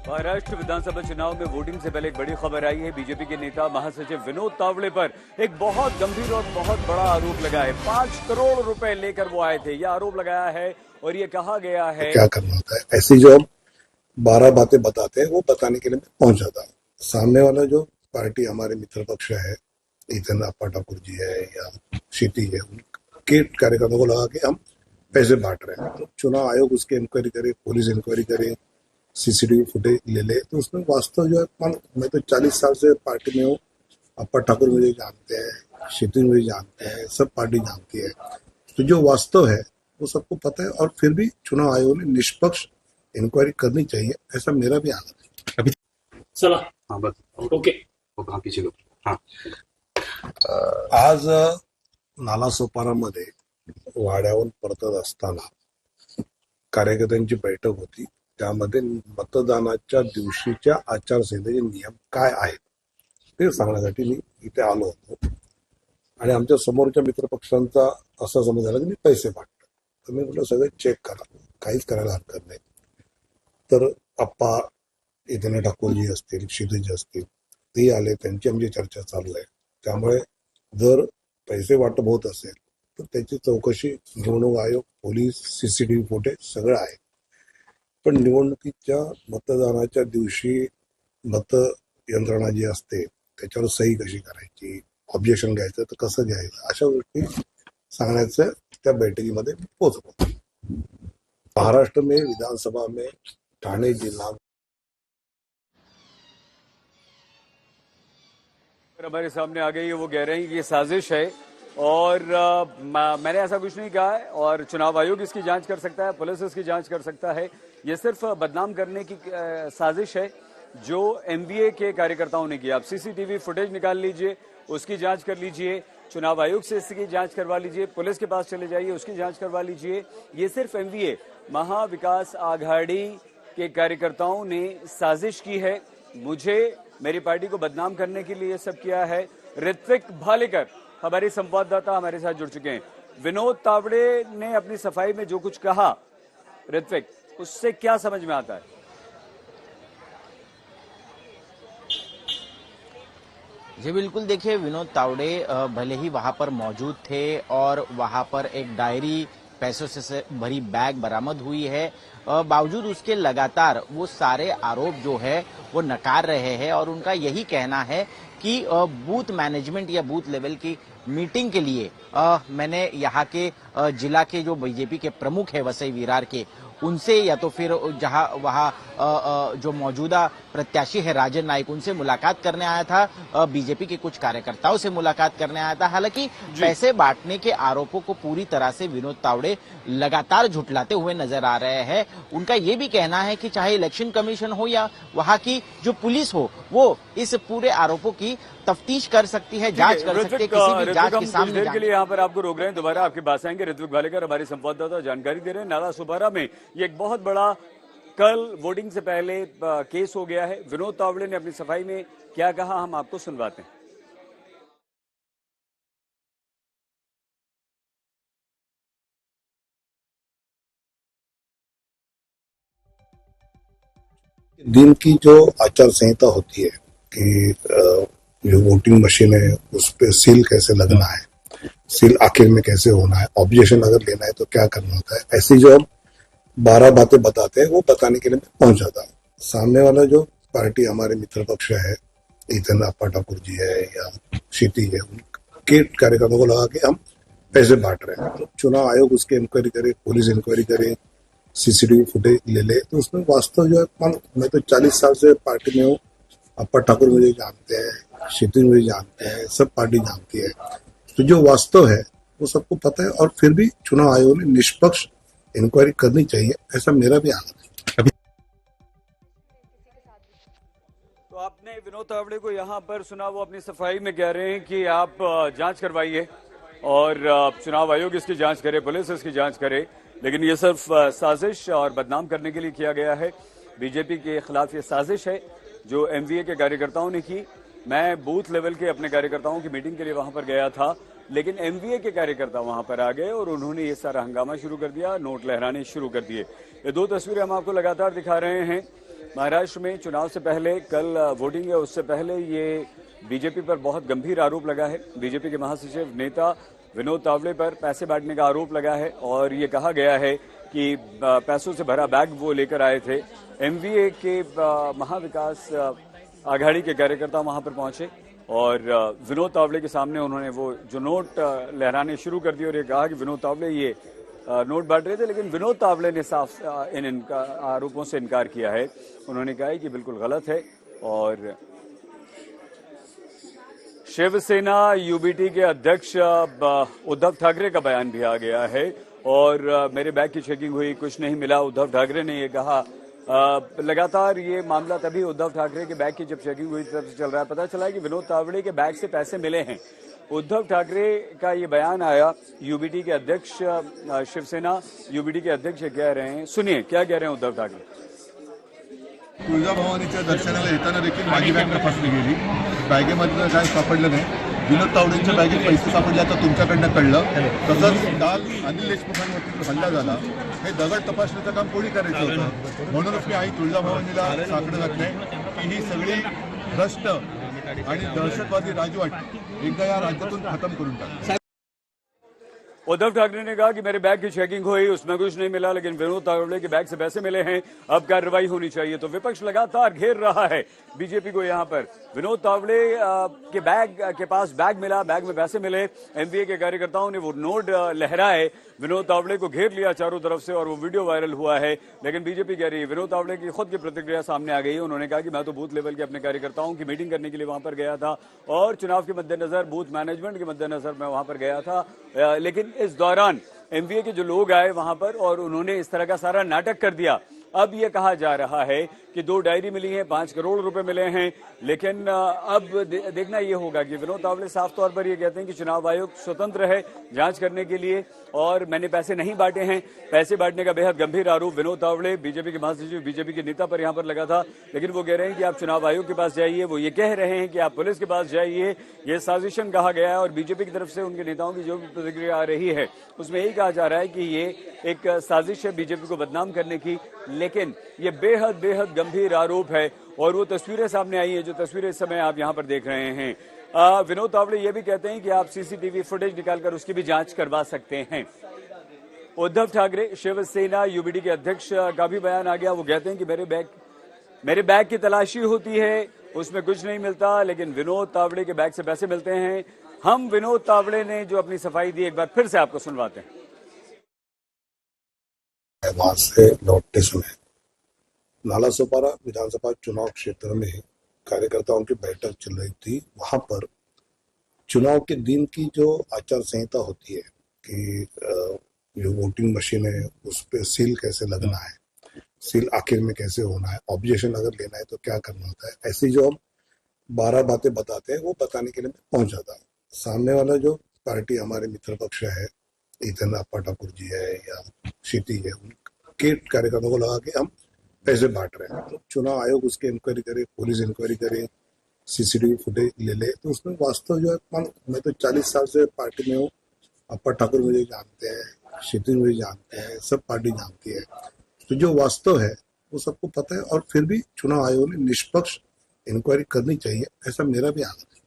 महाराष्ट्र विधानसभा चुनाव में वोटिंग से पहले एक बड़ी खबर आई है। बीजेपी के नेता महासचिव विनोद तावड़े पर एक बहुत गंभीर और बहुत बड़ा आरोप लगा है। 5 करोड़ रुपए लेकर वो आए थे, यह आरोप लगाया है और ये कहा गया है क्या करना होता है। ऐसी जो हम 12 बातें बताते हैं वो बताने के लिए मैं पहुंच जाता हूँ। सामने वाला जो पार्टी हमारे मित्र पक्ष है, इधर अप्पा ठाकुर जी है या क्षितिज है, उनके कार्यकर्ताओं को लगा के हम पैसे बांट रहे हैं। तो चुनाव आयोग उसकी इंक्वायरी करे, पुलिस इंक्वायरी करे, सीसीटीवी फुटेज ले तो उसमें वास्तव जो है, मैं तो 40 साल से पार्टी में हूँ। अप्पा ठाकुर मुझे जानते हैं, क्षितिज मुझे जानते हैं, सब पार्टी जानती है। तो जो वास्तव है वो सबको पता है और फिर भी चुनाव आयोग ने निष्पक्ष इंक्वायरी करनी चाहिए, ऐसा मेरा भी आग्रह है। अभी चला हाँ बस ओके वो कहाँ पीछे लो। हाँ आज नालासोपारामध्ये वाड्यावरून परतत असताना कार्यकर्त्यांची बैठक होती। त्यामध्ये मतदानाच्या दिवशीच्या आचारसंहितेचे नियम काय आहेत ते सांगण्यासाठी मी इथे आलो होतो आणि आमच्या समोरच्या मित्रपक्षांचा असा समज झाला की मी पैसे वाटतो। तर मी म्हटलं सगळं चेक करा, काहीच करायला हरकत नाही। तर अप्पा इथे ठाकूरजी असतील, क्षितिज असतील, ते आले, त्यांची आमची चर्चा चालू आहे। त्यामुळे जर पैसे वाटप होत असेल तर त्याची चौकशी निवडणूक आयोग, पोलीस, सीसीटीव्ही फुटेज सगळं आहे। पण निवडणुकीच्या मतदानाच्या दिवशी मतयंत्रणा जी असते त्याच्यावर सही कशी करायची, ऑब्जेक्शन घ्यायचं तर कसं घ्यायचं, अशा गोष्टी सांगण्याचं त्या बैठकीमध्ये पोहोचलो। महाराष्ट्र में विधानसभा में ठाणे जिला हमारे सामने आ गई है। वो कह रहे हैं कि ये साजिश है और मैंने ऐसा कुछ नहीं कहा है और चुनाव आयोग इसकी जांच कर सकता है, पुलिस इसकी जांच कर सकता है। ये सिर्फ बदनाम करने की साजिश है जो एमवीए के कार्यकर्ताओं ने की। आप सीसीटीवी फुटेज निकाल लीजिए, उसकी जांच कर लीजिए, चुनाव आयोग से इसकी जांच करवा लीजिए, पुलिस के पास चले जाइए, उसकी जांच करवा लीजिए। ये सिर्फ एमवीए महाविकास आघाड़ी के कार्यकर्ताओं ने साजिश की है। मुझे, मेरी पार्टी को बदनाम करने के लिए सब किया है। ऋत्विक भालेकर हमारे संवाददाता हमारे साथ जुड़ चुके हैं। विनोद तावड़े ने अपनी सफाई में जो कुछ कहा, ऋत्विक, उससे क्या समझ में आता है? जी बिल्कुल, देखिए विनोद तावड़े भले ही वहां पर मौजूद थे और वहां पर एक डायरी, पैसों से भरी बैग बरामद हुई है, बावजूद उसके लगातार वो सारे आरोप जो है वो नकार रहे हैं और उनका यही कहना है कि बूथ मैनेजमेंट या बूथ लेवल की मीटिंग के लिए मैंने यहाँ के जिला के जो बीजेपी के प्रमुख है वसई विरार के, उनसे या तो फिर जहां वहां जो मौजूदा प्रत्याशी है राजन नाइक, उनसे मुलाकात करने आया था, बीजेपी के कुछ कार्यकर्ताओं से मुलाकात करने आया था। हालांकि पैसे बांटने के आरोपों को पूरी तरह से विनोद तावड़े लगातार झुठलाते हुए नजर आ रहे हैं। उनका ये भी कहना है कि चाहे इलेक्शन कमीशन हो या वहां की जो पुलिस हो, वो इस पूरे आरोपों की तफ्तीश कर सकती है, जांच कर सकती है, किसी भी जांच के सामने। देर के लिए यहाँ पर आपको रोक रहे हैं, दोबारा आपके पास आएंगे। ऋत्विक भालेकर हमारे संवाददाता जानकारी दे रहे हैं। नालासोपारा में ये एक बहुत बड़ा कल वोटिंग से पहले केस हो गया है। विनोद तावड़े ने अपनी सफाई में क्या कहा, हम आपको सुनवाते हैं। दिन की जो आचार संहिता होती है कि जो वोटिंग मशीन है उस पर सील कैसे लगना है, सील आखिर में कैसे होना है, ऑब्जेक्शन अगर लेना है तो क्या करना होता है, ऐसी जो हम 12 बातें बताते हैं वो बताने के लिए मैं पहुंच जाता हूँ। सामने वाला जो पार्टी हमारे मित्र पक्ष है, इधर अप्पा ठाकुर जी है या क्षितिज है, उनके कार्यकर्ताओं को लगा के हम पैसे बांट रहे हैं। तो चुनाव आयोग उसकी इंक्वायरी करे, पुलिस इंक्वायरी करे, सीसीटीवी फुटेज ले तो उसमें वास्तव जो है, मैं तो 40 साल से पार्टी में हूँ। अप्पा ठाकुर मुझे जानते हैं, क्षितिज मुझे जानते हैं, सब पार्टी जानती है। तो जो वास्तव है वो सबको पता है और फिर भी चुनाव आयोग ने निष्पक्ष इंक्वायरी करनी चाहिए, ऐसा मेरा भी आग्रह है। तो आपने विनोद तावड़े को यहाँ पर सुना, वो अपनी सफाई में कह रहे हैं कि आप जांच करवाइए और चुनाव आयोग इसकी जांच करे, पुलिस इसकी जांच करे, लेकिन ये सिर्फ साजिश और बदनाम करने के लिए किया गया है। बीजेपी के खिलाफ ये साजिश है जो एमवीए के कार्यकर्ताओं ने की। मैं बूथ लेवल के अपने कार्यकर्ताओं की मीटिंग के लिए वहां पर गया था, लेकिन एमवीए के कार्यकर्ता वहां पर आ गए और उन्होंने ये सारा हंगामा शुरू कर दिया, नोट लहराने शुरू कर दिए। ये दो तस्वीरें हम आपको लगातार दिखा रहे हैं महाराष्ट्र में चुनाव से पहले कल वोटिंग है, उससे पहले ये बीजेपी पर बहुत गंभीर आरोप लगा है। बीजेपी के महासचिव नेता विनोद तावड़े पर पैसे बांटने का आरोप लगा है और ये कहा गया है कि पैसों से भरा बैग वो लेकर आए थे। एमवीए के महाविकास आघाड़ी के कार्यकर्ता वहां पर पहुंचे और विनोद तावड़े के सामने उन्होंने वो जो नोट लहराने शुरू कर दिए और ये कहा कि विनोद तावड़े ये नोट बांट रहे थे, लेकिन विनोद तावड़े ने साफ इन आरोपों से इनकार किया है। उन्होंने कहा है कि बिल्कुल गलत है और शिवसेना यूबीटी के अध्यक्ष उद्धव ठाकरे का बयान भी आ गया है और मेरे बैग की चेकिंग हुई, कुछ नहीं मिला, उद्धव ठाकरे ने ये कहा। लगातार ये मामला तभी उद्धव ठाकरे के बैग की जब चेकिंग हुई तब से चल रहा है। पता चला है कि विनोद तावड़े के बैग से पैसे मिले हैं। उद्धव ठाकरे का ये बयान आया, यूबीटी के अध्यक्ष शिवसेना यूबीटी के अध्यक्ष कह रहे हैं, सुनिए क्या कह रहे हैं उद्धव ठाकरे। तुळजाभवानीच्या दर्शनाला येताना देखील माझी बॅग तपासली गेली, बॅगेमधलं काय सापडलं नाही। विनोद तावडेंच्या बॅगेत पैसे सापडले आता तुमच्याकडनं कळलं। तसंच काल अनिल देशमुखांवरती हल्ला झाला, हे दगड तपासण्याचं काम कोणी करायचं होतं, म्हणूनच मी आई तुळजाभवानीला साकडं घातलंय की ही सगळी भ्रष्ट आणि दहशतवादी राजवट एकदा या राज्यातून खत्म करून टाक। उद्धव ठाकरे ने कहा कि मेरे बैग की चेकिंग हुई, उसमें कुछ नहीं मिला, लेकिन विनोद तावड़े के बैग से पैसे मिले हैं, अब कार्रवाई होनी चाहिए। तो विपक्ष लगातार घेर रहा है बीजेपी को। यहां पर विनोद तावड़े के बैग के पास बैग मिला, बैग में पैसे मिले। एमवीए के कार्यकर्ताओं ने वो नोट लहराए, विनोद तावड़े को घेर लिया चारों तरफ से और वो वीडियो वायरल हुआ है। लेकिन बीजेपी कह रही है, विनोद तावड़े की खुद की प्रतिक्रिया सामने आ गई है। उन्होंने कहा कि मैं तो बूथ लेवल के अपने कार्यकर्ताओं की मीटिंग करने के लिए वहां पर गया था और चुनाव के मद्देनजर, बूथ मैनेजमेंट के मद्देनजर मैं वहां पर गया था, लेकिन इस दौरान एमवीए के जो लोग आए वहां पर और उन्होंने इस तरह का सारा नाटक कर दिया। अब ये कहा जा रहा है कि 2 डायरी मिली हैं, 5 करोड़ रुपए मिले हैं, लेकिन अब देखना ये होगा कि विनोद तावड़े साफ तौर पर ये कहते हैं कि चुनाव आयोग स्वतंत्र है जांच करने के लिए और मैंने पैसे नहीं बांटे हैं। पैसे बांटने का बेहद गंभीर आरोप विनोद तावड़े, बीजेपी के महासचिव, बीजेपी के नेता पर यहां पर लगा था। लेकिन वो कह रहे हैं कि आप चुनाव आयोग के पास जाइए, वो ये कह रहे हैं कि आप पुलिस के पास जाइए। ये साजिशन कहा गया है और बीजेपी की तरफ से उनके नेताओं की जो भी प्रतिक्रिया आ रही है उसमें यही कहा जा रहा है कि ये एक साजिश है बीजेपी को बदनाम करने की। लेकिन ये बेहद बेहद गंभीर आरोप है और वो तस्वीरें सामने आई हैं, जो तस्वीरें इस समय आप यहां पर देख रहे हैं। विनोद तावड़े ये भी कहते हैं कि आप सीसीटीवी फुटेज निकालकर उसकी भी जांच करवा सकते हैं। उद्धव ठाकरे, शिवसेना यूबीटी के अध्यक्ष का भी बयान आ गया। वो कहते हैं कि मेरे बैग की तलाशी होती है, उसमें कुछ नहीं मिलता, लेकिन विनोद तावड़े के बैग से पैसे मिलते हैं। हम विनोद तावड़े ने जो अपनी सफाई दी, एक बार फिर से आपको सुनवाते हैं। वहां से लौटते समय नालासोपारा विधानसभा चुनाव क्षेत्र में कार्यकर्ताओं की बैठक चल रही थी। वहां पर चुनाव के दिन की जो आचार संहिता होती है कि जो वोटिंग मशीन है उस पर सील कैसे लगना है, सील आखिर में कैसे होना है, ऑब्जेक्शन अगर लेना है तो क्या करना होता है, ऐसी जो हम 12 बातें बताते हैं वो बताने के लिए मैं पहुंच जाता हूँ। सामने वाला जो पार्टी हमारे मित्र पक्ष है, इधर अप्पा ठाकुर जी है या क्षितिज है, उनके कार्यकर्ताओं को लगा के हम पैसे बांट रहे हैं। तो चुनाव आयोग उसकी इंक्वायरी करे, पुलिस इंक्वायरी करे, सीसीटीवी फुटेज ले ले, तो उसमें वास्तव जो है, मैं तो 40 साल से पार्टी में हूँ, अप्पा ठाकुर मुझे जानते हैं, क्षितिज मुझे जानते हैं, सब पार्टी जानती है। तो जो वास्तव है वो सबको पता है और फिर भी चुनाव आयोग ने निष्पक्ष इंक्वायरी करनी चाहिए, ऐसा मेरा भी आग्रह है।